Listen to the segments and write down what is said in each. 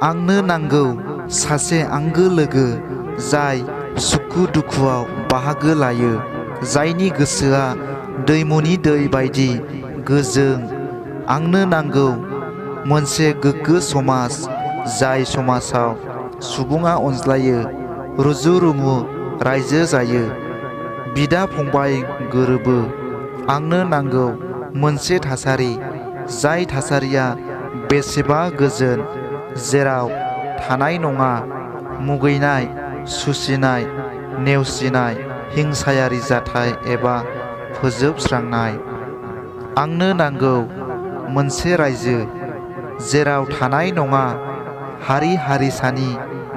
आंनो नांगौ सासे आंगो लोगो जाय सुखु दुखुआव बाहागो लायो, जायनि गोसोआ दैमुनि दै बायदि गोजों। आंनो नांगौ मोनसे गोग्गो समाज, जाय समाजाव सुबुङा अनज्लायो, रुजु रुमु रायजो जायो, बिदा फंबाय गोरोबो। आंनो नांगौ मोनसे थासारि, जाय थासारिया बेसेबा गोजोन, जेराव थानाय नङा मुगैनाय, सुसिनाय, नेवसिनाय, हिंसायारि जाथाय एबा फोजोबस्रांनाय। आंनो नांगौ मोनसे रायजो जेराव थानाय नङा हारि हारिसानि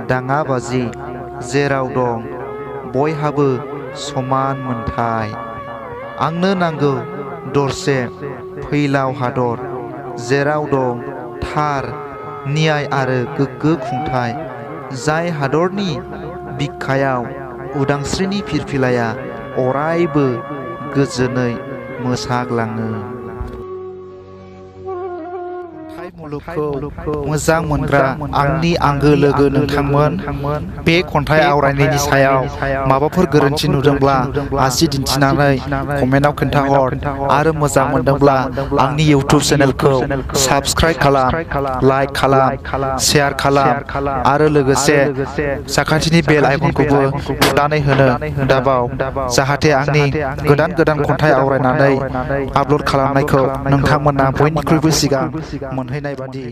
दाङाबाजि, जेराव दं बयहाबो समान मोनथाय। आंनो नांगौ दरसे फैलाव हादर, जेराव दं थार न्याय आरो गोग्गो खुंथाय, जाय हादरनि बिखायाव उदांस्रिनि फिरफिलाया अरायबो गोजोनै मोसाग्लाङो। मुलुगखौ मोजां मोनग्रा आंनि आंगो लोगो नोंथांमोन, बे खन्थाइ आवरायनायनि सायाव माबाफोर गोरोन्थि नुदोंब्ला आसि दिन्थिनानै कमेन्टआव खोन्थाहर, आरो मोजां मोनदोंब्ला आंनि इउटिउब चेनेलखौ साबस्क्राइब खालाम, लाइक खालाम, शेयार खालाम आरो लोगोसे साखाथिनि बेल आइकनखौबो थुनानै होनो दाबाव, जाहाथे आंनि गोदान गोदान खन्थाइ आवरायनानै आपल'ड खालामनायखौ नोंथांमोना बयनिख्रुइबो सिगां मोनहैनाय बादि।